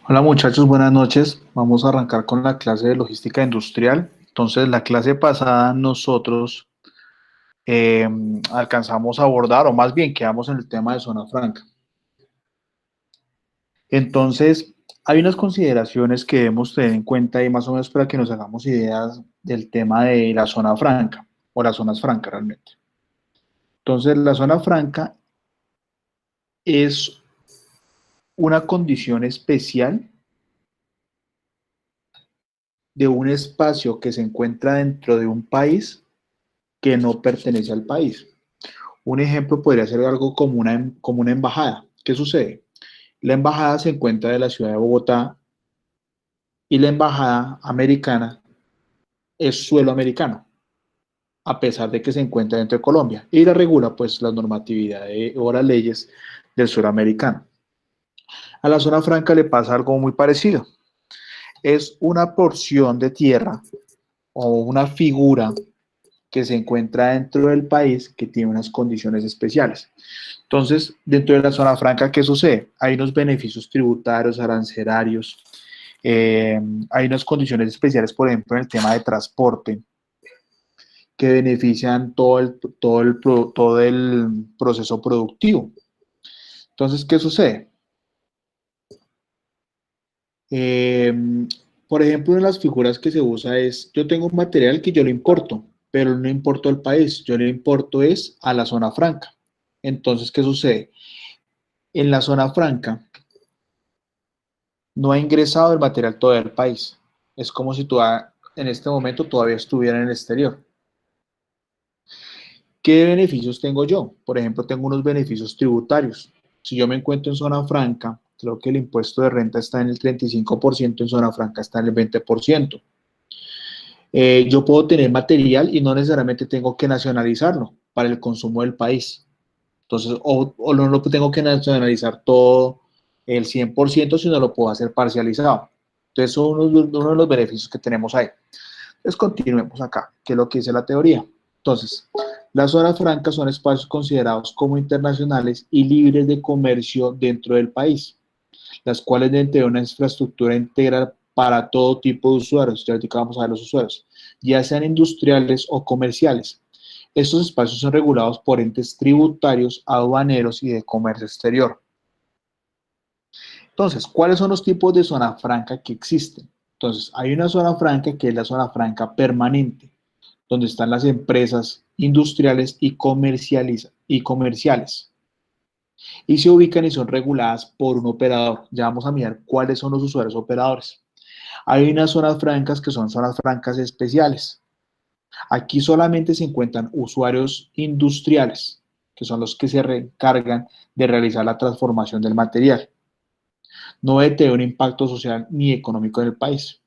Hola muchachos, buenas noches. Vamos a arrancar con la clase de logística industrial. Entonces, la clase pasada nosotros eh, alcanzamos a abordar, o más bien quedamos en el tema de zona franca. Entonces, hay unas consideraciones que debemos tener en cuenta y más o menos para que nos hagamos ideas del tema de la zona franca o las zonas francas realmente. Entonces, la zona franca es una condición especial de un espacio que se encuentra dentro de un país que no pertenece al país. Un ejemplo podría ser algo como una embajada. ¿Qué sucede? La embajada se encuentra de la ciudad de Bogotá y la embajada americana es suelo americano, a pesar de que se encuentra dentro de Colombia y la regula pues la normatividad o las leyes del suramericano. A la zona franca le pasa algo muy parecido. Es una porción de tierra o una figura que se encuentra dentro del país que tiene unas condiciones especiales. Entonces, dentro de la zona franca, ¿qué sucede? Hay unos beneficios tributarios, arancelarios, eh, hay unas condiciones especiales, por ejemplo, en el tema de transporte, que benefician todo el proceso productivo. Entonces, ¿qué sucede? Eh, por ejemplo, una de las figuras que se usa es, yo tengo un material que yo lo importo, pero no importo al país, yo lo importo es a la zona franca. Entonces, ¿qué sucede? En la zona franca no ha ingresado el material todavía al país. Es como si en este momento todavía estuviera en el exterior. ¿Qué beneficios tengo yo? Por ejemplo, tengo unos beneficios tributarios. Si yo me encuentro en zona franca, creo que el impuesto de renta está en el 35%, en zona franca está en el 20%. Yo puedo tener material y no necesariamente tengo que nacionalizarlo para el consumo del país. Entonces, o no lo tengo que nacionalizar todo el 100%, sino lo puedo hacer parcializado. Entonces, son uno de los beneficios que tenemos ahí. Entonces, continuemos acá, que es lo que dice la teoría. Entonces, las zonas francas son espacios considerados como internacionales y libres de comercio dentro del país, las cuales deben tener una infraestructura integral para todo tipo de usuarios. Ya ahorita vamos a ver los usuarios, ya sean industriales o comerciales. Estos espacios son regulados por entes tributarios, aduaneros y de comercio exterior. Entonces, ¿cuáles son los tipos de zona franca que existen? Entonces, hay una zona franca que es la zona franca permanente, donde están las empresas industriales y comerciales. Y se ubican y son reguladas por un operador. Ya vamos a mirar cuáles son los usuarios operadores. Hay unas zonas francas que son zonas francas especiales. Aquí solamente se encuentran usuarios industriales, que son los que se encargan de realizar la transformación del material. No debe tener un impacto social ni económico en el país.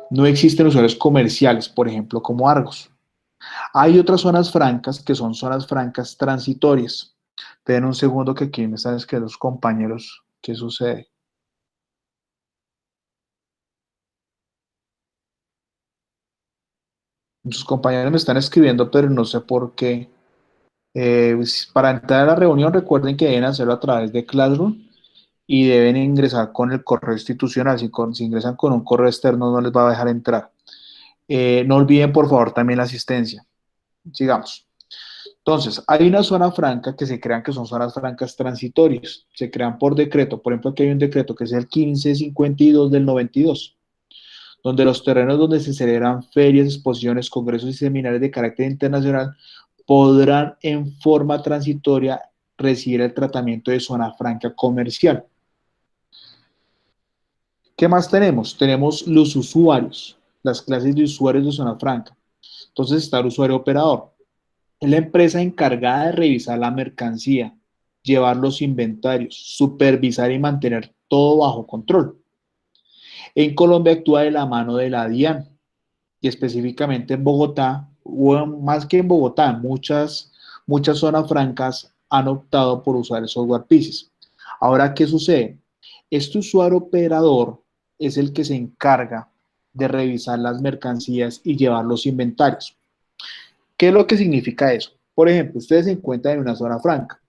No existen usuarios comerciales, por ejemplo, como Argos. Hay otras zonas francas que son zonas francas transitorias. Ten un segundo que aquí me están escribiendo los compañeros. ¿Qué sucede? Sus compañeros me están escribiendo, pero no sé por qué. Para entrar a la reunión, recuerden que deben hacerlo a través de Classroom y deben ingresar con el correo institucional. Si ingresan con un correo externo, no les va a dejar entrar. No olviden, por favor, también la asistencia. Sigamos. Entonces, hay una zona franca que se crean que son zonas francas transitorias. Se crean por decreto. Por ejemplo, aquí hay un decreto que es el 1552 del 92, donde los terrenos donde se celebran ferias, exposiciones, congresos y seminarios de carácter internacional podrán en forma transitoria recibir el tratamiento de zona franca comercial. ¿Qué más tenemos? Tenemos los usuarios, las clases de usuarios de zona franca. Entonces está el usuario operador. Es la empresa encargada de revisar la mercancía, llevar los inventarios, supervisar y mantener todo bajo control. En Colombia actúa de la mano de la DIAN y específicamente en Bogotá, o más que en Bogotá, muchas zonas francas han optado por usar el software Pieces. Ahora, ¿qué sucede? Este usuario operador es el que se encarga de revisar las mercancías y llevar los inventarios. ¿Qué es lo que significa eso? Por ejemplo, ustedes se encuentran en una zona franca.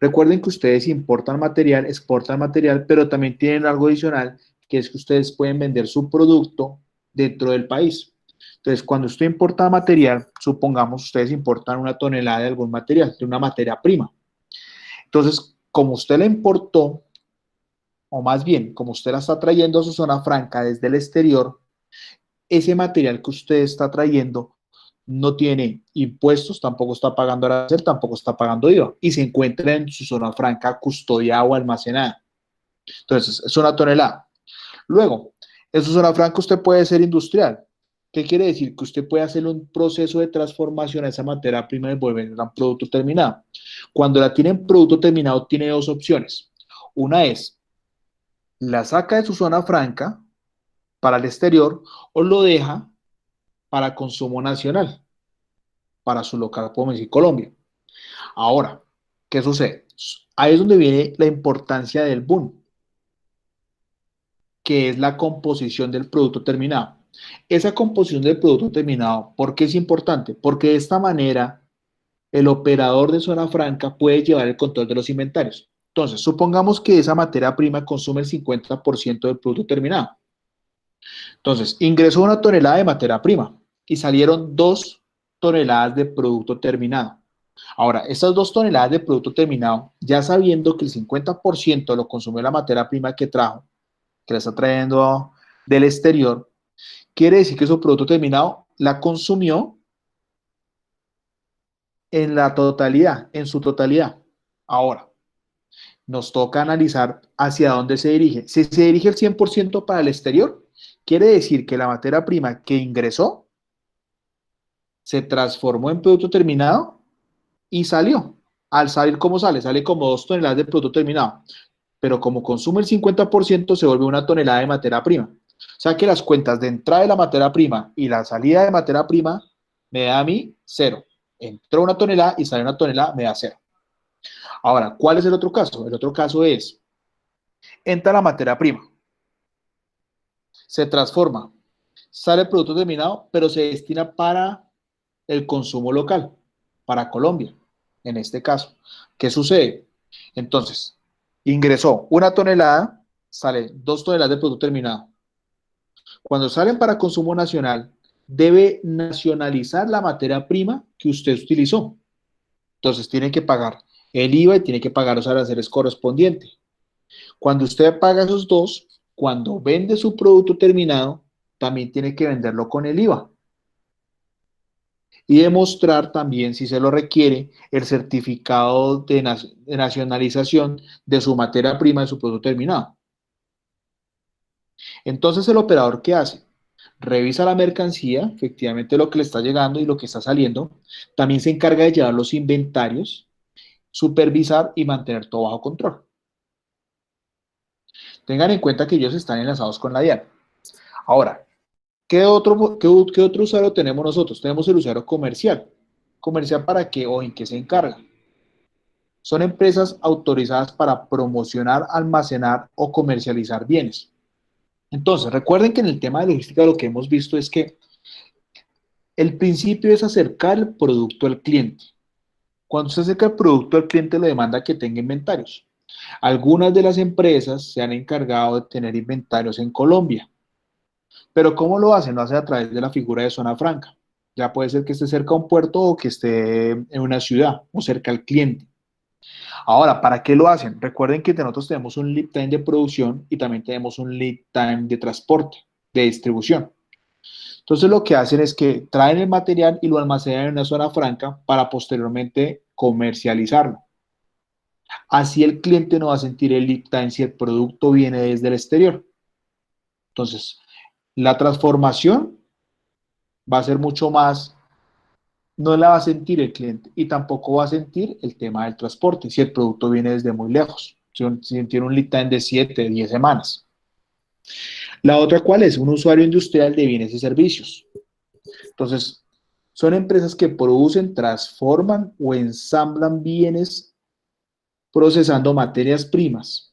Recuerden que ustedes importan material, exportan material, pero también tienen algo adicional, que es que ustedes pueden vender su producto dentro del país. Entonces, cuando usted importa material, supongamos ustedes importan una tonelada de algún material, de una materia prima. Entonces, como usted la importó, o más bien, como usted la está trayendo a su zona franca desde el exterior, ese material que usted está trayendo no tiene impuestos, tampoco está pagando arancel, tampoco está pagando IVA y se encuentra en su zona franca custodiada o almacenada. Entonces, es una tonelada. Luego, en su zona franca usted puede ser industrial. ¿Qué quiere decir? Que usted puede hacer un proceso de transformación a esa materia prima y volverla a un producto terminado. Cuando la tiene en producto terminado, tiene dos opciones. Una es, la saca de su zona franca para el exterior o lo deja para consumo nacional, para su local, como decir Colombia. Ahora, ¿qué sucede? Ahí es donde viene la importancia del boom, que es la composición del producto terminado. Esa composición del producto terminado, ¿por qué es importante? Porque de esta manera el operador de zona franca puede llevar el control de los inventarios. Entonces, supongamos que esa materia prima consume el 50% del producto terminado. Entonces, ingresó una tonelada de materia prima y salieron 2 toneladas de producto terminado. Ahora, estas 2 toneladas de producto terminado, ya sabiendo que el 50% lo consumió la materia prima que trajo, que la está trayendo del exterior, quiere decir que su producto terminado la consumió en la totalidad, en su totalidad. Ahora, nos toca analizar hacia dónde se dirige. Si se dirige el 100% para el exterior, quiere decir que la materia prima que ingresó se transformó en producto terminado y salió. Al salir, ¿cómo sale? Sale como 2 toneladas de producto terminado, pero como consume el 50%, se vuelve una tonelada de materia prima. O sea que las cuentas de entrada de la materia prima y la salida de materia prima me da a mí cero. Entró una tonelada y sale una tonelada, me da cero. Ahora, ¿cuál es el otro caso? El otro caso es, entra la materia prima, se transforma, sale el producto terminado, pero se destina para el consumo local, para Colombia, en este caso. ¿Qué sucede? Entonces, ingresó una tonelada, sale 2 toneladas de producto terminado. Cuando salen para consumo nacional, debe nacionalizar la materia prima que usted utilizó. Entonces, tiene que pagar el IVA y tiene que pagar los aranceles correspondientes. Cuando usted paga esos dos, cuando vende su producto terminado, también tiene que venderlo con el IVA y demostrar también, si se lo requiere, el certificado de nacionalización de su materia prima, de su producto terminado. Entonces, el operador, ¿qué hace? Revisa la mercancía, efectivamente lo que le está llegando y lo que está saliendo. También se encarga de llevar los inventarios, supervisar y mantener todo bajo control. Tengan en cuenta que ellos están enlazados con la DIAN. Ahora, ¿qué otro usuario tenemos nosotros? Tenemos el usuario comercial. ¿Comercial para qué o en qué se encarga? Son empresas autorizadas para promocionar, almacenar o comercializar bienes. Entonces, recuerden que en el tema de logística lo que hemos visto es que el principio es acercar el producto al cliente. Cuando se acerca el producto al cliente, le demanda que tenga inventarios. Algunas de las empresas se han encargado de tener inventarios en Colombia. Pero ¿cómo lo hacen? Lo hacen a través de la figura de zona franca. Ya puede ser que esté cerca a un puerto o que esté en una ciudad o cerca al cliente. Ahora, ¿para qué lo hacen? Recuerden que nosotros tenemos un lead time de producción y también tenemos un lead time de transporte, de distribución. Entonces lo que hacen es que traen el material y lo almacenan en una zona franca para posteriormente comercializarlo. Así el cliente no va a sentir el lead time si el producto viene desde el exterior. Entonces, la transformación va a ser mucho más, no la va a sentir el cliente y tampoco va a sentir el tema del transporte si el producto viene desde muy lejos, si tiene un lead time de 7, 10 semanas. La otra, ¿cuál es? Un usuario industrial de bienes y servicios. Entonces, son empresas que producen, transforman o ensamblan bienes procesando materias primas.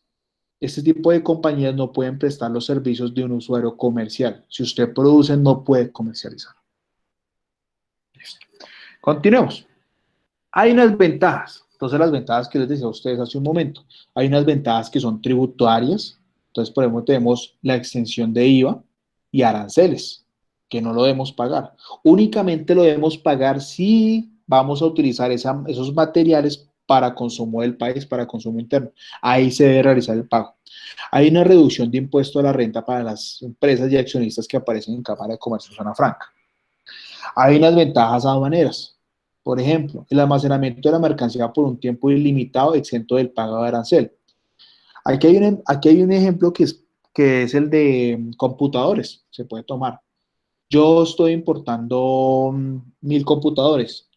Este tipo de compañías no pueden prestar los servicios de un usuario comercial. Si usted produce, no puede comercializar. Continuemos. Hay unas ventajas. Entonces, las ventajas que les decía a ustedes hace un momento, hay unas ventajas que son tributarias. Entonces, por ejemplo, tenemos la extensión de IVA y aranceles, que no lo debemos pagar. Únicamente lo debemos pagar si vamos a utilizar esos materiales para consumo del país, para consumo interno. Ahí se debe realizar el pago. Hay una reducción de impuesto a la renta para las empresas y accionistas que aparecen en Cámara de Comercio Zona Franca. Hay unas ventajas aduaneras. Por ejemplo, el almacenamiento de la mercancía por un tiempo ilimitado exento del pago de arancel. Aquí hay un ejemplo que es el de computadores. Se puede tomar. Yo estoy importando 1000 computadores.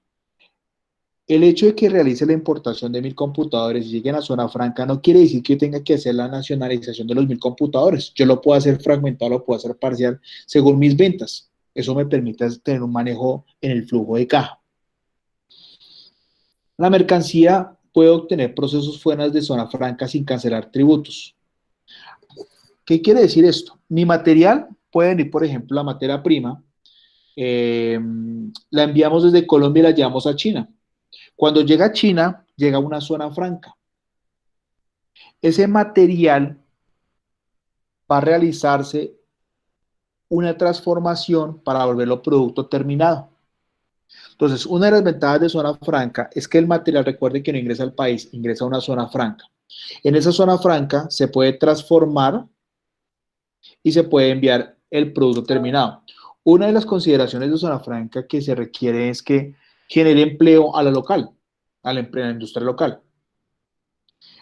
El hecho de que realice la importación de 1000 computadores y lleguen a zona franca no quiere decir que yo tenga que hacer la nacionalización de los 1000 computadores. Yo lo puedo hacer fragmentado, lo puedo hacer parcial según mis ventas. Eso me permite tener un manejo en el flujo de caja. La mercancía puede obtener procesos fuera de zona franca sin cancelar tributos. ¿Qué quiere decir esto? Mi material puede venir, por ejemplo, la materia prima, eh, la enviamos desde Colombia y la llevamos a China. Cuando llega a China, llega a una zona franca. Ese material va a realizarse una transformación para volverlo producto terminado. Entonces, una de las ventajas de zona franca es que el material, recuerde que no ingresa al país, ingresa a una zona franca. En esa zona franca se puede transformar y se puede enviar el producto terminado. Una de las consideraciones de zona franca que se requiere es que genere empleo a la local, a la industria local.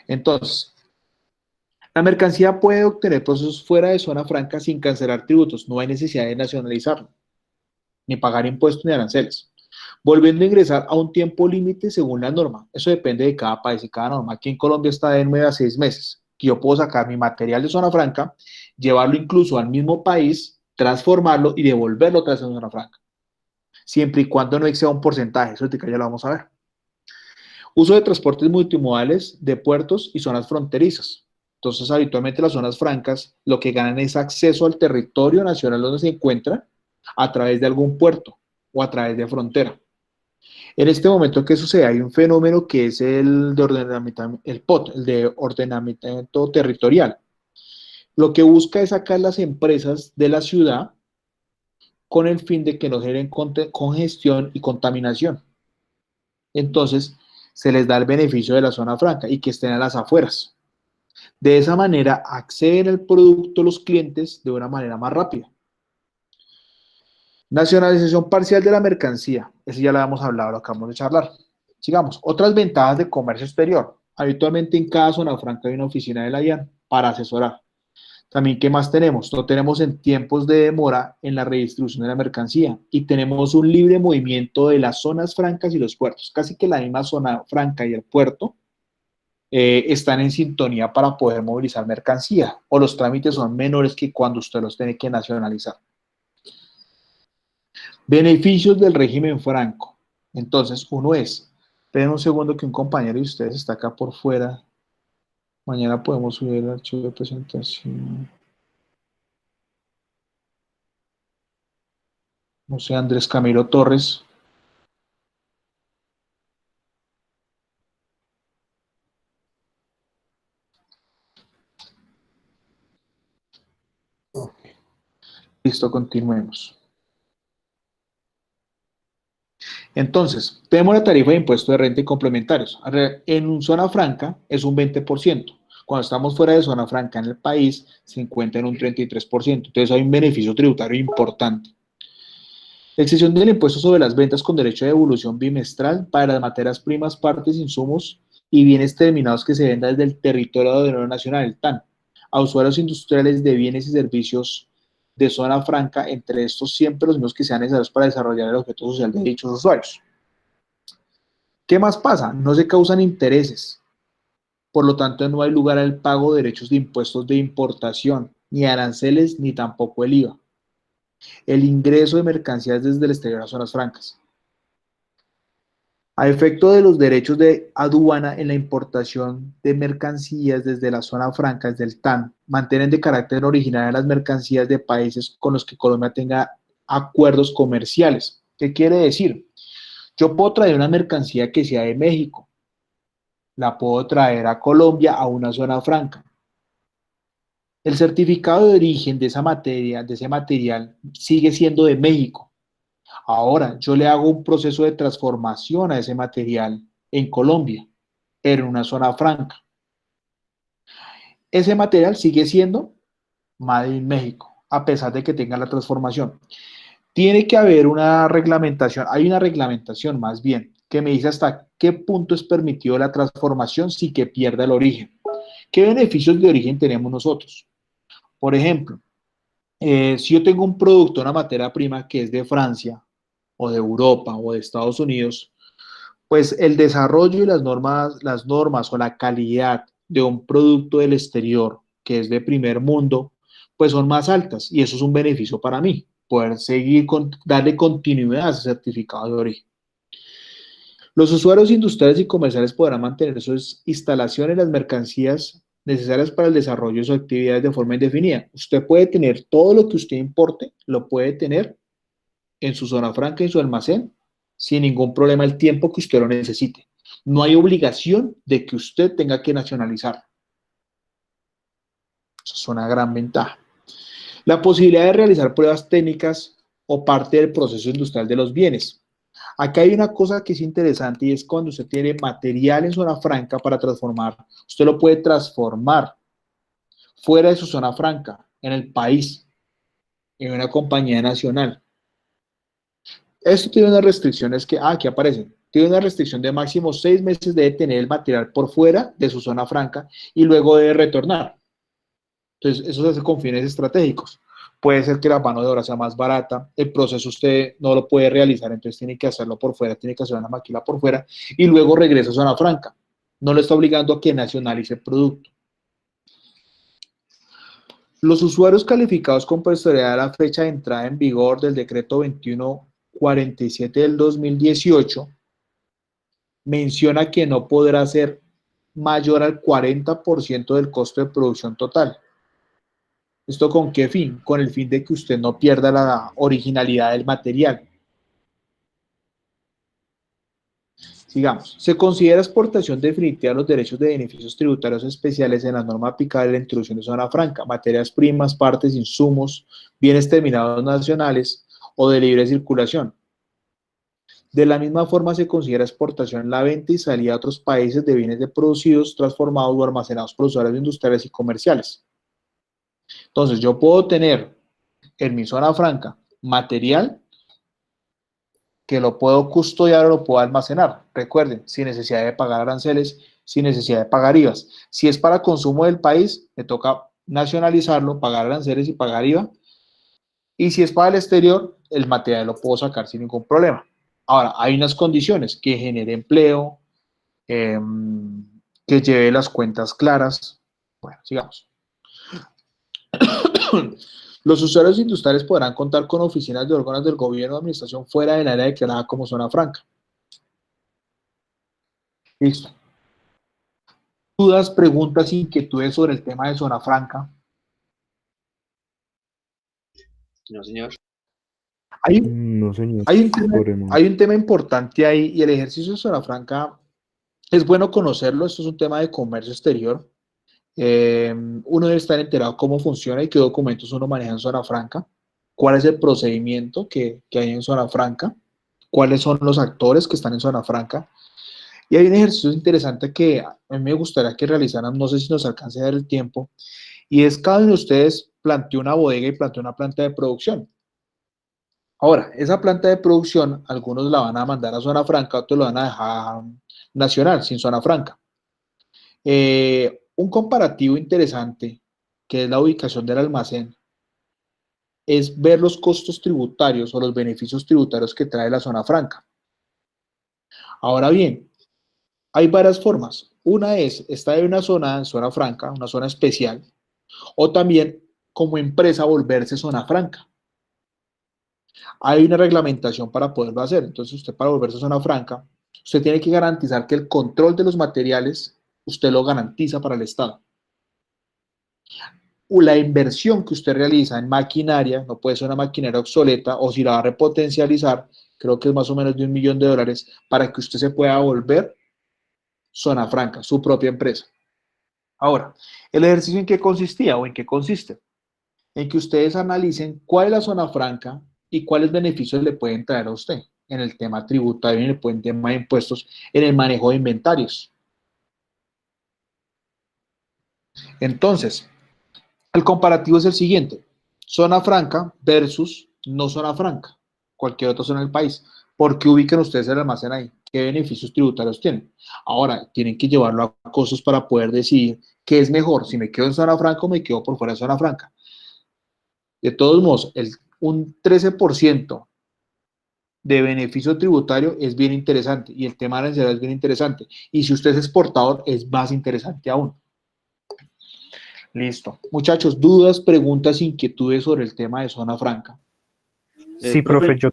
Entonces, la mercancía puede obtener procesos fuera de zona franca sin cancelar tributos. No hay necesidad de nacionalizarlo, ni pagar impuestos ni aranceles. Volviendo a ingresar a un tiempo límite según la norma. Eso depende de cada país y cada norma. Aquí en Colombia está de 9 a 6 meses. Que yo puedo sacar mi material de zona franca, llevarlo incluso al mismo país, transformarlo y devolverlo otra vez a zona franca. Siempre y cuando no exceda un porcentaje. Eso ya lo vamos a ver. Uso de transportes multimodales de puertos y zonas fronterizas. Entonces, habitualmente las zonas francas lo que ganan es acceso al territorio nacional donde se encuentra a través de algún puerto o a través de frontera. En este momento, ¿qué sucede? Hay un fenómeno que es el de ordenamiento, el POT, el de ordenamiento territorial. Lo que busca es sacar las empresas de la ciudad con el fin de que no generen congestión y contaminación. Entonces, se les da el beneficio de la zona franca y que estén a las afueras. De esa manera, acceden al producto los clientes de una manera más rápida. Nacionalización parcial de la mercancía. Eso ya lo habíamos hablado, lo acabamos de charlar. Sigamos. Otras ventajas de comercio exterior. Habitualmente en cada zona franca hay una oficina de la IAN para asesorar. También, ¿qué más tenemos? No tenemos en tiempos de demora en la redistribución de la mercancía y tenemos un libre movimiento de las zonas francas y los puertos. Casi que la misma zona franca y el puerto están en sintonía para poder movilizar mercancía o los trámites son menores que cuando usted los tiene que nacionalizar. Beneficios del régimen franco. Entonces, uno es, esperen un segundo que un compañero de ustedes está acá por fuera. Mañana podemos subir el archivo de presentación. No sé, Andrés Camilo Torres. Listo, continuemos. Entonces, tenemos la tarifa de impuesto de renta y complementarios. En zona franca es un 20%. Cuando estamos fuera de zona franca en el país, se encuentra en un 33%. Entonces, hay un beneficio tributario importante. Excepción del impuesto sobre las ventas con derecho de devolución bimestral para las materias primas, partes, insumos y bienes terminados que se vendan desde el territorio de la Unión Nacional, el TAN, a usuarios industriales de bienes y servicios de zona franca, entre estos siempre los mismos que sean necesarios para desarrollar el objeto social de dichos usuarios. ¿Qué más pasa? No se causan intereses, por lo tanto no hay lugar al pago de derechos de impuestos de importación, ni aranceles, ni tampoco el IVA. El ingreso de mercancías desde el exterior a zonas francas. A efecto de los derechos de aduana en la importación de mercancías desde la zona franca, desde el TAN, mantienen de carácter original las mercancías de países con los que Colombia tenga acuerdos comerciales. ¿Qué quiere decir? Yo puedo traer una mercancía que sea de México, la puedo traer a Colombia a una zona franca. El certificado de origen de esa materia, de ese material, sigue siendo de México. Ahora, yo le hago un proceso de transformación a ese material en Colombia, pero en una zona franca. Ese material sigue siendo Made in México, a pesar de que tenga la transformación. Tiene que haber una reglamentación, hay una reglamentación más bien, que me dice hasta qué punto es permitido la transformación sin que pierda el origen. ¿Qué beneficios de origen tenemos nosotros? Por ejemplo, si yo tengo un producto, una materia prima que es de Francia o de Europa o de Estados Unidos, pues el desarrollo y las normas o la calidad de un producto del exterior que es de primer mundo, pues son más altas y eso es un beneficio para mí, poder seguir, darle continuidad a ese certificado de origen. Los usuarios industriales y comerciales podrán mantener sus instalaciones, las mercancías necesarias para el desarrollo de sus actividades de forma indefinida. Usted puede tener todo lo que usted importe, lo puede tener en su zona franca, en su almacén, sin ningún problema el tiempo que usted lo necesite. No hay obligación de que usted tenga que nacionalizar. Eso es una gran ventaja. La posibilidad de realizar pruebas técnicas o parte del proceso industrial de los bienes. Acá hay una cosa que es interesante y es cuando usted tiene material en zona franca para transformar, usted lo puede transformar fuera de su zona franca, en el país, en una compañía nacional. Esto tiene unas restricciones que, aquí aparecen. Tiene una restricción de máximo 6 meses de tener el material por fuera de su zona franca y luego debe retornar. Entonces, eso se hace con fines estratégicos. Puede ser que la mano de obra sea más barata, el proceso usted no lo puede realizar, entonces tiene que hacerlo por fuera, tiene que hacer una maquila por fuera y luego regresa a zona franca. No lo está obligando a que nacionalice el producto. Los usuarios calificados con posterioridad a la fecha de entrada en vigor del decreto 2147 del 2018 menciona que no podrá ser mayor al 40% del costo de producción total. ¿Esto con qué fin? Con el fin de que usted no pierda la originalidad del material. Sigamos. Se considera exportación definitiva de los derechos de beneficios tributarios especiales en la norma aplicable a la introducción de zona franca, materias primas, partes, insumos, bienes terminados nacionales o de libre circulación. De la misma forma, se considera exportación la venta y salida a otros países de bienes de producidos, transformados o almacenados por usuarios industriales y comerciales. Entonces, yo puedo tener en mi zona franca material que lo puedo custodiar o lo puedo almacenar. Recuerden, sin necesidad de pagar aranceles, sin necesidad de pagar IVAs. Si es para consumo del país, me toca nacionalizarlo, pagar aranceles y pagar IVA. Y si es para el exterior, el material lo puedo sacar sin ningún problema. Ahora, hay unas condiciones que genere empleo, eh, que lleve las cuentas claras. Bueno, sigamos. Los usuarios industriales podrán contar con oficinas de órganos del gobierno o administración fuera del área declarada como zona franca. Listo. ¿Dudas, preguntas, inquietudes sobre el tema de zona franca? No, señor. Hay, No, señor. hay un tema importante ahí y el ejercicio de zona franca es bueno conocerlo. Esto es un tema de comercio exterior. Uno debe estar enterado cómo funciona y qué documentos uno maneja en zona franca, cuál es el procedimiento que hay en zona franca, cuáles son los actores que están en zona franca. Y hay un ejercicio interesante que a mí me gustaría que realizaran, no sé si nos alcance a dar el tiempo, y es cada uno de ustedes planteó una bodega y planteó una planta de producción. Ahora, esa planta de producción, algunos la van a mandar a zona franca, otros lo van a dejar nacional, sin zona franca. Un comparativo interesante, que es la ubicación del almacén, es ver los costos tributarios o los beneficios tributarios que trae la zona franca. Ahora bien, hay varias formas. Una es estar en una zona franca, una zona especial, o también como empresa volverse zona franca. Hay una reglamentación para poderlo hacer. Entonces, usted para volverse zona franca, usted tiene que garantizar que el control de los materiales, usted lo garantiza para el Estado. O la inversión que usted realiza en maquinaria, no puede ser una maquinaria obsoleta, o si la va a repotencializar, creo que es más o menos de $1 millón, para que usted se pueda volver zona franca, su propia empresa. Ahora, ¿el ejercicio en qué consistía o en qué consiste? En que ustedes analicen cuál es la zona franca y cuáles beneficios le pueden traer a usted en el tema tributario, en el tema de impuestos, en el manejo de inventarios. Entonces, el comparativo es el siguiente: zona franca versus no zona franca, cualquier otra zona del país. ¿Por qué ubican ustedes el almacén ahí? ¿Qué beneficios tributarios tienen? Ahora, tienen que llevarlo a costos para poder decidir qué es mejor, si me quedo en zona franca o me quedo por fuera de zona franca. De todos modos, un 13% de beneficio tributario es bien interesante y el tema de la es bien interesante. Y si usted es exportador, es más interesante aún. Listo. Muchachos, dudas, preguntas, inquietudes sobre el tema de zona franca. Sí, profe, Profe, yo.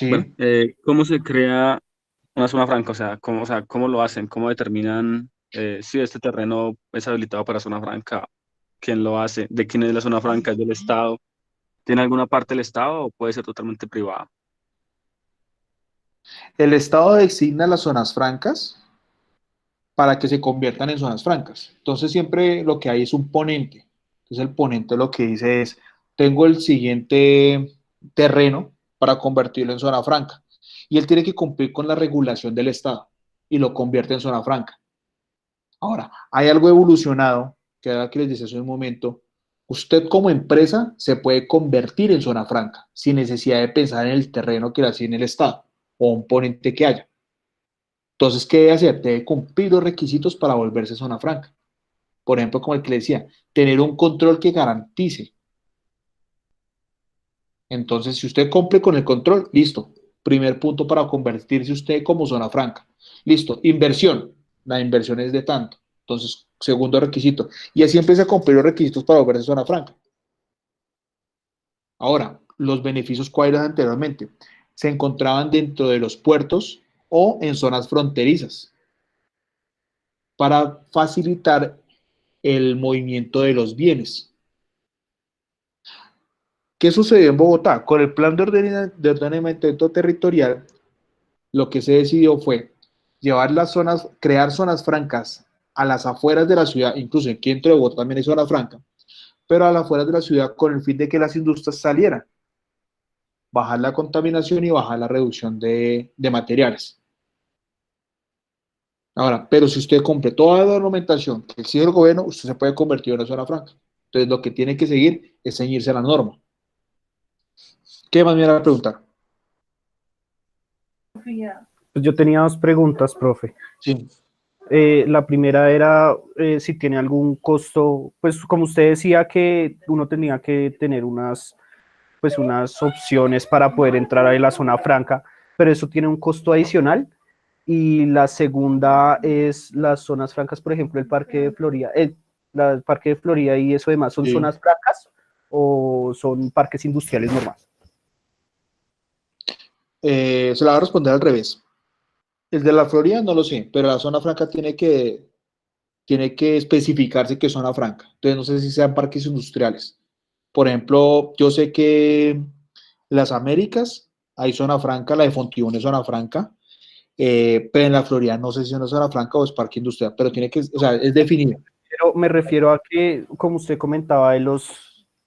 bueno, Sí. ¿cómo se crea una zona franca? O sea, ¿cómo lo hacen? ¿Cómo determinan si este terreno es habilitado para zona franca? ¿Quién lo hace? ¿De quién es la zona franca? ¿Es del Estado? ¿Tiene alguna parte del Estado o puede ser totalmente privada? El Estado designa las zonas francas para que se conviertan en zonas francas. Entonces siempre lo que hay es un ponente. Entonces el ponente lo que dice es, tengo el siguiente terreno para convertirlo en zona franca. Y él tiene que cumplir con la regulación del Estado y lo convierte en zona franca. Ahora, hay algo evolucionado, que era que les decía hace un momento, usted como empresa se puede convertir en zona franca sin necesidad de pensar en el terreno que le asigna el Estado o un ponente que haya. Entonces, ¿qué debe hacer? Debe cumplir los requisitos para volverse zona franca. Por ejemplo, como el que le decía, tener un control que garantice. Entonces, si usted cumple con el control, listo. Primer punto para convertirse usted como zona franca. Listo. Inversión. La inversión es de tanto. Entonces, segundo requisito. Y así empieza a cumplir los requisitos para volverse zona franca. Ahora, los beneficios, ¿cuáles anteriormente? Se encontraban dentro de los puertos o en zonas fronterizas para facilitar el movimiento de los bienes. ¿Qué sucedió en Bogotá? Con el plan de ordenamiento territorial, lo que se decidió fue llevar las zonas, crear zonas francas a las afueras de la ciudad, incluso aquí dentro de Bogotá también hay zona franca, pero a las afueras de la ciudad con el fin de que las industrias salieran, bajar la contaminación y bajar la reducción de materiales. Ahora, pero si usted cumple toda la ornamentación que exige el gobierno, usted se puede convertir en una zona franca. Entonces, lo que tiene que seguir es ceñirse a la norma. ¿Qué más me van a preguntar? Pues yo tenía dos preguntas, profe. Sí. La primera era si tiene algún costo, pues como usted decía que uno tenía que tener pues unas opciones para poder entrar a la zona franca, pero eso tiene un costo adicional. Y la segunda es las zonas francas, por ejemplo, el Parque de Florida, el Parque de Florida y eso demás, ¿son Sí. zonas francas o son parques industriales normales? Se la voy a responder al revés. El de la Florida no lo sé, pero la zona franca tiene que especificarse que es zona franca. Entonces no sé si sean parques industriales. Por ejemplo, yo sé que en las Américas hay zona franca, la de Fontibón es zona franca, pero en la Florida no sé si es una zona franca o es parque industrial, pero tiene que, o sea, es definido. Pero me refiero a que, como usted comentaba, de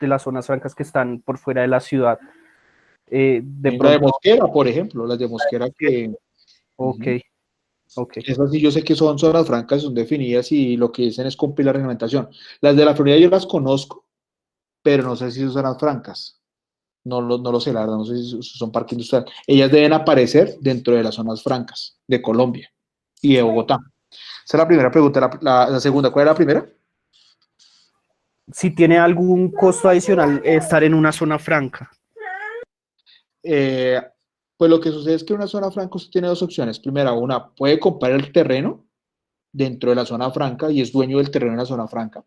las zonas francas que están por fuera de la ciudad, de La de pronto, Mosquera, por ejemplo, las de Mosquera que... ok, Ujú. ok. Esas sí yo sé que son zonas francas, son definidas y lo que dicen es cumplir la reglamentación. Las de la Florida yo las conozco, pero no sé si son zonas francas. No lo sé, la verdad, no sé si son parque industrial. Ellas deben aparecer dentro de las zonas francas de Colombia y de Bogotá. Esa es la primera pregunta. La segunda, ¿cuál es la primera? Si tiene algún costo adicional estar en una zona franca. Eh, pues lo que sucede es que una zona franca usted tiene dos opciones. Primera, una, puede comprar el terreno dentro de la zona franca y es dueño del terreno en la zona franca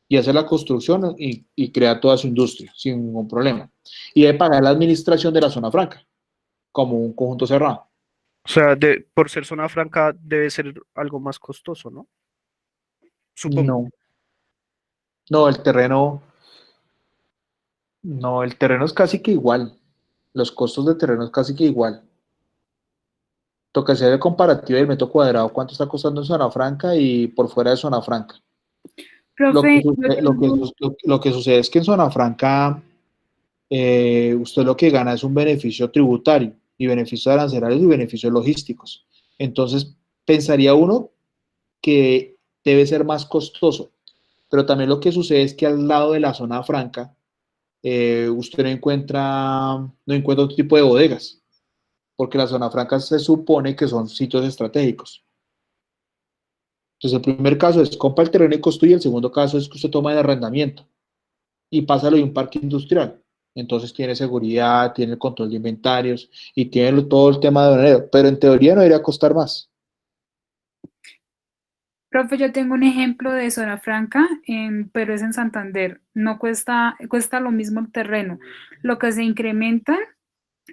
y hacer la construcción y crear toda su industria sin ningún problema. Y debe pagar la administración de la zona franca como un conjunto cerrado. O sea, por ser zona franca debe ser algo más costoso, ¿no? Supongo. No, no, el terreno es casi que igual. Los costos de terreno es casi que igual. Toca hacer el comparativo del metro cuadrado, cuánto está costando en zona franca y por fuera de zona franca. Profe, yo tengo, Lo que sucede es que en zona franca usted lo que gana es un beneficio tributario y beneficios arancelarios y beneficios logísticos. Entonces, pensaría uno que debe ser más costoso, pero también lo que sucede es que al lado de la zona franca, usted no encuentra otro tipo de bodegas, porque la zona franca se supone que son sitios estratégicos. Entonces, el primer caso es compra el terreno y construye, el segundo caso es que usted toma el arrendamiento y pásalo de un parque industrial. Entonces tiene seguridad, tiene el control de inventarios y tiene todo el tema de dinero, pero en teoría no debería costar más. profe, yo tengo un ejemplo de zona franca, pero es en Santander. No cuesta lo mismo el terreno. Lo que se incrementa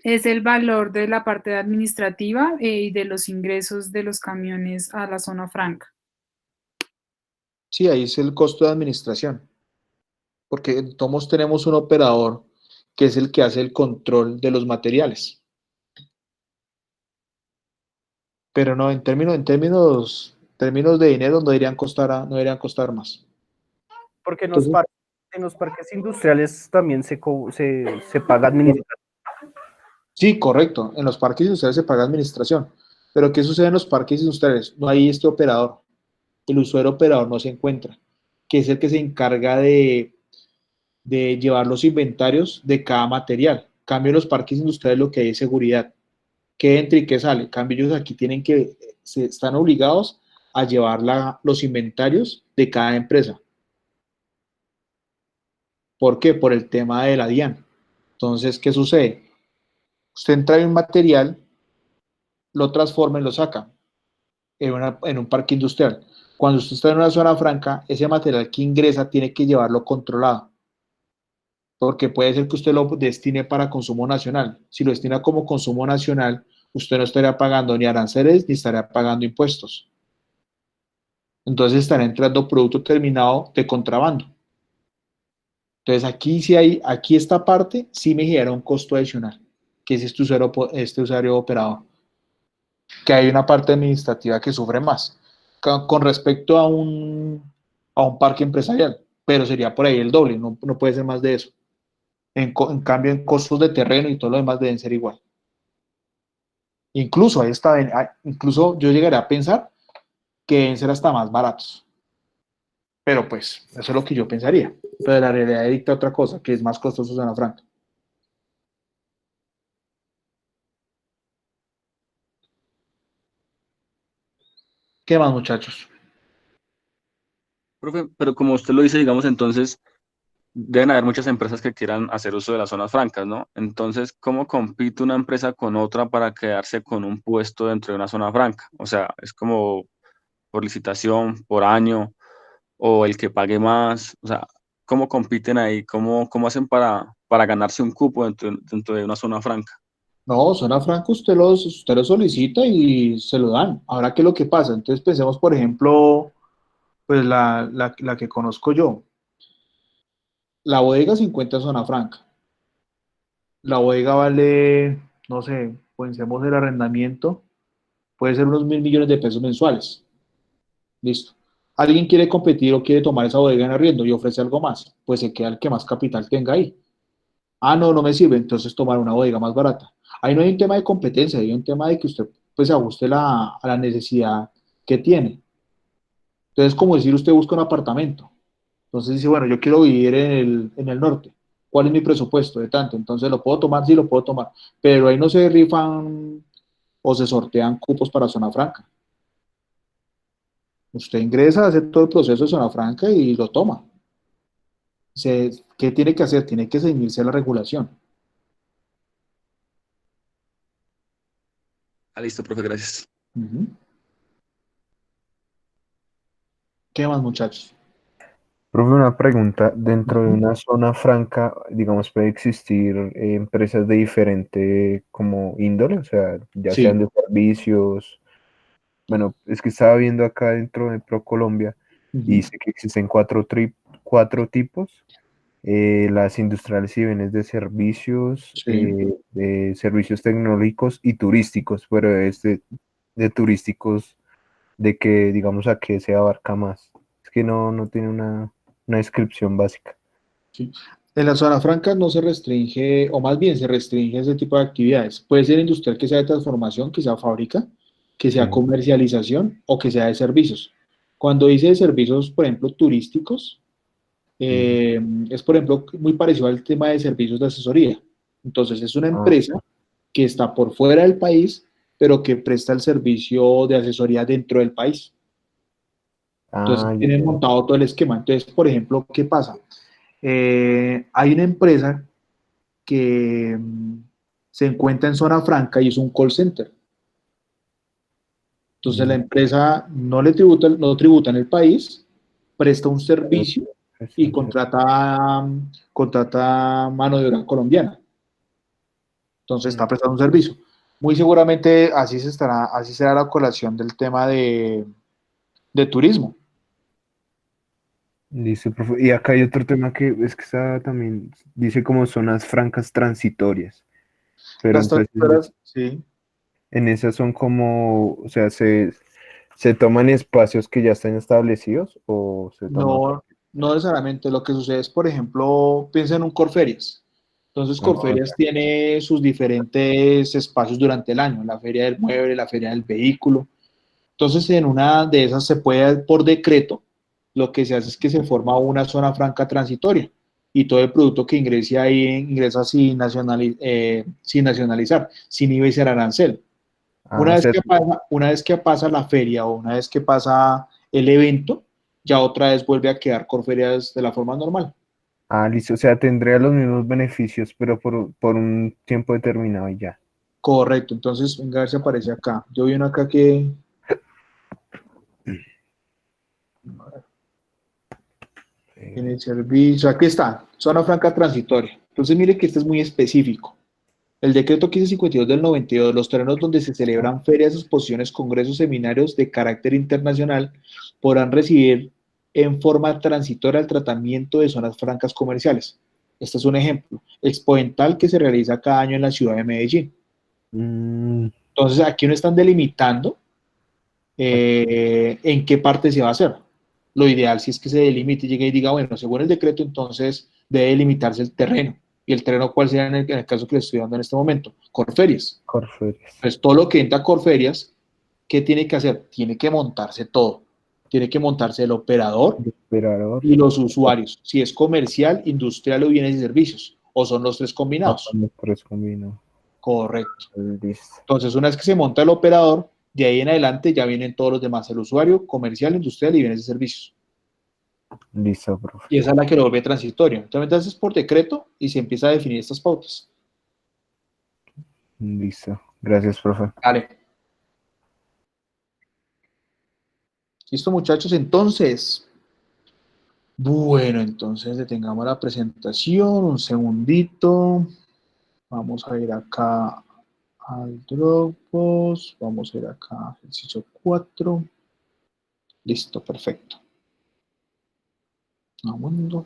es el valor de la parte administrativa y de los ingresos de los camiones a la zona franca. Sí, ahí es el costo de administración, porque todos tenemos un operador que es el que hace el control de los materiales. Pero no, términos de dinero no deberían costar más. Porque Entonces, en los parques industriales también se paga administración. sí, correcto. En los parques industriales se paga administración. Pero ¿qué sucede en los parques industriales? No hay este operador. El usuario operador no se encuentra, que es el que se encarga de llevar los inventarios de cada material. En cambio, en los parques industriales lo que hay es seguridad. ¿Qué entra y qué sale? En cambio, ellos aquí están obligados a llevar los inventarios de cada empresa. ¿Por qué? Por el tema de la DIAN. Entonces, ¿qué sucede? Usted entra en un material, lo transforma y lo saca en un parque industrial. Cuando usted está en una zona franca, ese material que ingresa tiene que llevarlo controlado, porque puede ser que usted lo destine para consumo nacional. Si lo destina como consumo nacional, usted no estaría pagando ni aranceles ni estaría pagando impuestos. Entonces estaría entrando producto terminado de contrabando. Entonces aquí esta parte sí me genera un costo adicional, que es este usuario operador, que hay una parte administrativa que sufre más con respecto a un parque empresarial, pero sería por ahí el doble, no puede ser más de eso. En cambio, en costos de terreno y todo lo demás deben ser igual. Incluso yo llegaría a pensar que deben ser hasta más baratos. Pero pues, eso es lo que yo pensaría. Pero la realidad dicta otra cosa, que es más costoso zona franca. ¿Qué más, muchachos? Profe, pero como usted lo dice, digamos, entonces deben haber muchas empresas que quieran hacer uso de las zonas francas, ¿no? Entonces, ¿cómo compite una empresa con otra para quedarse con un puesto dentro de una zona franca? O sea, es como por licitación, por año, o el que pague más. O sea, ¿cómo compiten ahí? ¿Cómo hacen para ganarse un cupo dentro de una zona franca? No, zona franca usted lo solicita y se lo dan. Ahora, ¿qué es lo que pasa? Entonces pensemos, por ejemplo, pues la que conozco yo. La bodega se encuentra en zona franca. La bodega vale, no sé, pensemos el arrendamiento, puede ser unos 1.000 millones de pesos mensuales. Listo. Alguien quiere competir o quiere tomar esa bodega en arriendo y ofrece algo más, pues se queda el que más capital tenga ahí. Ah, no, no me sirve, entonces tomar una bodega más barata. Ahí no hay un tema de competencia, hay un tema de que usted pues se ajuste a la necesidad que tiene. Entonces, como decir, usted busca un apartamento. Entonces dice, bueno, yo quiero vivir en el norte. ¿Cuál es mi presupuesto de tanto? Entonces, ¿lo puedo tomar? Sí, lo puedo tomar. Pero ahí no se rifan o se sortean cupos para zona franca. Usted ingresa, hace todo el proceso de zona franca y lo toma. ¿Qué tiene que hacer? Tiene que ceñirse a la regulación. Ah, listo, profe, gracias. Ujú. ¿Qué más, muchachos? Profe, una pregunta, dentro de Ujú. una zona franca, digamos, puede existir empresas de diferente como índole, o sea, ya sean Sí. de servicios. Bueno, es que estaba viendo acá dentro de ProColombia y Ujú. dice que existen cuatro tipos, las industriales y bienes de servicios Sí. tecnológicos y turísticos, pero de turísticos, de que, digamos, a qué se abarca más. Es que no tiene una descripción básica. ¿Sí? En la zona franca no se restringe, o más bien se restringe ese tipo de actividades. Puede ser industrial que sea de transformación, que sea fábrica, que sea Sí. comercialización o que sea de servicios. Cuando dice de servicios, por ejemplo, turísticos, es, por ejemplo, muy parecido al tema de servicios de asesoría. Entonces, es una Ah, empresa que está por fuera del país, pero que presta el servicio de asesoría dentro del país. Entonces, ya, tienen ya. montado todo el esquema. Entonces, por ejemplo, ¿qué pasa? Hay una empresa que se encuentra en zona franca y es un call center. Entonces, la Mm, empresa no tributa en el país, presta un pero servicio es y un ser- contrata mano de obra colombiana. Entonces, mm. está prestando un servicio. Muy seguramente así será la colación del tema de turismo. Listo, profe. Y acá hay otro tema que es que está también, dice como zonas francas transitorias, pero Las entonces traductoras, sí, en esas son como, o sea, se toman espacios que ya están establecidos o se toman. no, no necesariamente. Lo que sucede es, por ejemplo, piensa en un Corferias. Entonces, Ah, Corferias tiene sus diferentes espacios durante el año, la feria del mueble, la feria del vehículo. Entonces, en una de esas se puede, por decreto, lo que se hace es que se forma una zona franca transitoria y todo el producto que ingrese ahí ingresa sin nacionalizar, sin IVA y sin arancel. o sea, Una vez que pasa la feria o una vez que pasa el evento, ya otra vez vuelve a quedar Corferias de la forma normal. listo, o sea, tendría los mismos beneficios, pero por un tiempo determinado y ya. Correcto, entonces venga a ver si aparece acá. Yo vi uno acá que en el servicio, aquí está, zona franca transitoria. Entonces mire que este es muy específico. El decreto 1552 del 92, los terrenos donde se celebran ferias, exposiciones, congresos, seminarios de carácter internacional podrán recibir en forma transitoria el tratamiento de zonas francas comerciales. Este es un ejemplo. Expoental que se realiza cada año en la ciudad de Medellín. Mm, Entonces aquí no están delimitando ok, en qué parte se va a hacer. Lo ideal si es que se delimite y llegue y diga, bueno, según el decreto, entonces debe delimitarse el terreno. ¿Y el terreno cuál será en el caso que le estoy dando en este momento? Corferias. Corferias, Pues todo lo que entra a Corferias, ¿qué tiene que hacer? Tiene que montarse todo. Tiene que montarse el operador operador, y los usuarios, si es comercial, industrial o bienes y servicios, o son los tres combinados. los tres combino. Correcto. Listo, Entonces, una vez que se monta el operador, de ahí en adelante ya vienen todos los demás, el usuario, comercial, industrial y bienes y servicios. listo, profe. Y esa es la que lo vuelve transitorio. Entonces, es por decreto y se empieza a definir estas pautas. Listo. Gracias, profe. Vale. Listo, muchachos. Entonces, bueno, entonces detengamos la presentación. Un segundito. Vamos a ir acá al Dropbox. Vamos a ir acá a ejercicio 4. Listo, perfecto. Vamos.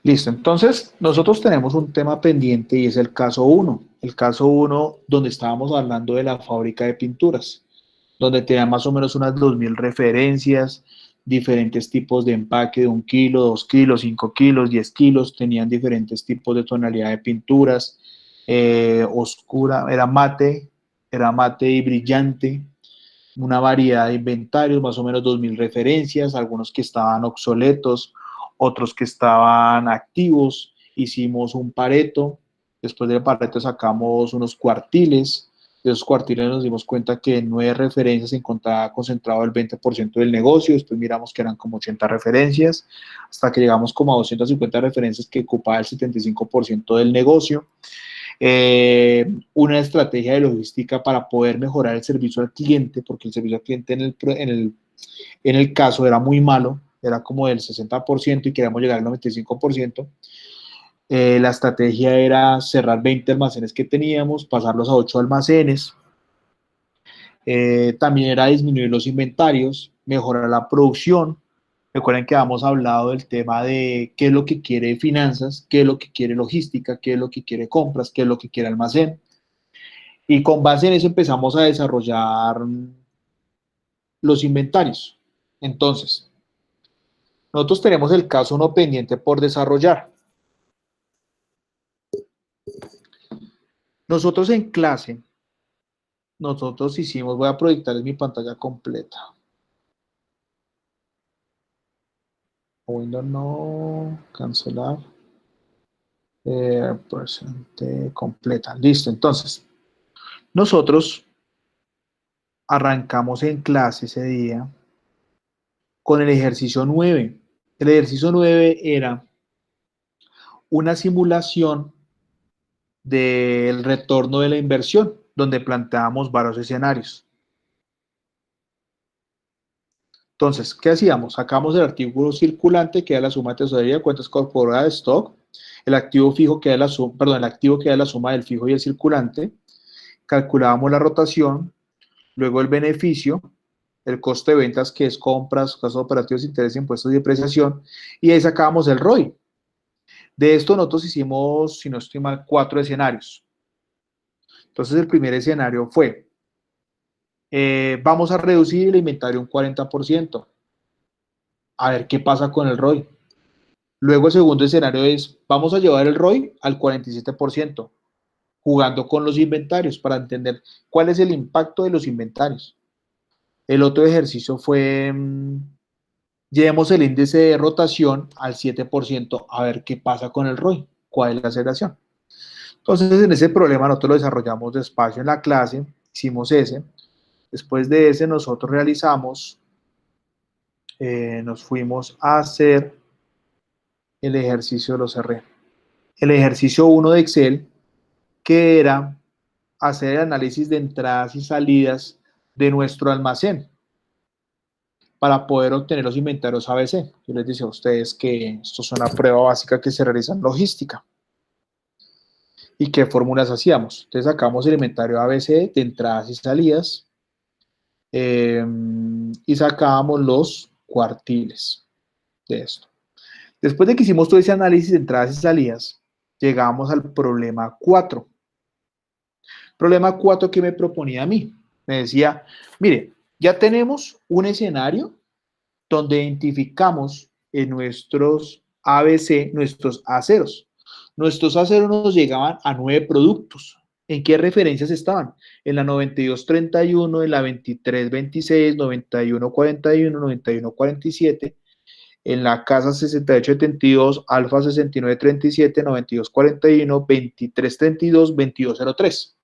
Listo, entonces nosotros tenemos un tema pendiente y es el caso uno. El caso uno donde estábamos hablando de la fábrica de pinturas, donde tenían más o menos unas 2000 referencias, diferentes tipos de empaque de 1 kilo, 2 kilos, 5 kilos, 10 kilos, tenían diferentes tipos de tonalidad de pinturas, oscura, era mate y brillante, una variedad de inventarios, más o menos 2000 referencias, algunos que estaban obsoletos, otros que estaban activos. Hicimos un Pareto, después del Pareto sacamos unos cuartiles. De esos cuartiles nos dimos cuenta que en 9 referencias se encontraba concentrado el 20% del negocio, después miramos que eran como 80 referencias, hasta que llegamos como a 250 referencias que ocupaba el 75% del negocio. Una estrategia de logística para poder mejorar el servicio al cliente, porque el servicio al cliente en el caso era muy malo, era como del 60% y queríamos llegar al 95%. La estrategia era cerrar 20 almacenes que teníamos, pasarlos a 8 almacenes. También era disminuir los inventarios, mejorar la producción. Recuerden que habíamos hablado del tema de qué es lo que quiere finanzas, qué es lo que quiere logística, qué es lo que quiere compras, qué es lo que quiere almacén. Y con base en eso empezamos a desarrollar los inventarios. Entonces, nosotros tenemos el caso 1 pendiente por desarrollar. Nosotros en clase, nosotros hicimos, voy a proyectarles mi pantalla completa. Windows no, cancelar. Presente completa. Listo, entonces, nosotros arrancamos en clase ese día con el ejercicio 9. El ejercicio 9 era una simulación del retorno de la inversión, donde planteábamos varios escenarios. Entonces, ¿qué hacíamos? Sacamos el artículo circulante, que era la suma de tesorería, cuentas corporadas de stock, el activo fijo, que era la suma, perdón, el activo que era la suma del fijo y el circulante, calculábamos la rotación, luego el beneficio, el costo de ventas, que es compras, gastos operativos, intereses, impuestos y depreciación, y ahí sacábamos el ROI. De esto nosotros hicimos, si no estoy mal, 4 escenarios. Entonces el primer escenario fue, vamos a reducir el inventario un 40%, a ver qué pasa con el ROI. Luego el segundo escenario es, vamos a llevar el ROI al 47%, jugando con los inventarios para entender cuál es el impacto de los inventarios. El otro ejercicio fue, llevemos el índice de rotación al 7%, a ver qué pasa con el ROI, cuál es la aceleración. Entonces, en ese problema nosotros lo desarrollamos despacio en la clase, hicimos ese. Después de ese, nosotros realizamos, nos fuimos a hacer el ejercicio, lo cerré. El ejercicio 1 de Excel, que era hacer el análisis de entradas y salidas de nuestro almacén para poder obtener los inventarios ABC. Yo les decía a ustedes que esto es una prueba básica que se realiza en logística. ¿Y qué fórmulas hacíamos? Entonces sacamos el inventario ABC de entradas y salidas y sacábamos los cuartiles de esto. Después de que hicimos todo ese análisis de entradas y salidas, llegamos al problema 4. Problema 4 que me proponía a mí. Me decía, mire, ya tenemos un escenario donde identificamos en nuestros ABC, nuestros aceros. Nuestros aceros nos llegaban a 9 productos. ¿En qué referencias estaban? En la 9231, en la 2326, 9141, 9147, en la casa 6872, alfa 6937, 9241, 2332, 2203.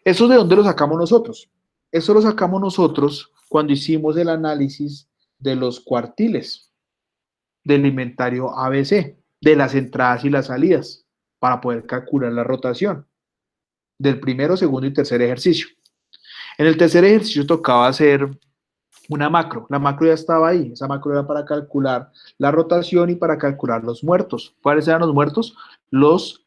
¿Eso de dónde lo sacamos nosotros? Eso lo sacamos nosotros cuando hicimos el análisis de los cuartiles del inventario ABC, de las entradas y las salidas, para poder calcular la rotación del primero, segundo y tercer ejercicio. En el tercer ejercicio tocaba hacer una macro. La macro ya estaba ahí. Esa macro era para calcular la rotación y para calcular los muertos. ¿Cuáles eran los muertos? Los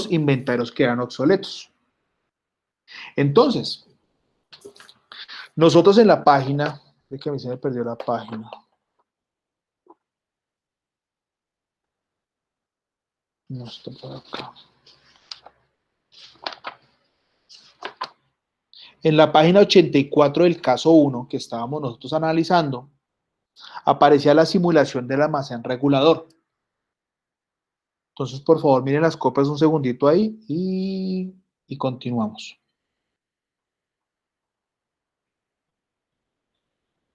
inventarios que eran obsoletos. Entonces, nosotros en la página, es que a mí se me perdió la página. No está por acá. En la página 84 del caso 1 que estábamos nosotros analizando, aparecía la simulación del almacén regulador. Entonces, por favor, miren las copias un segundito ahí y continuamos.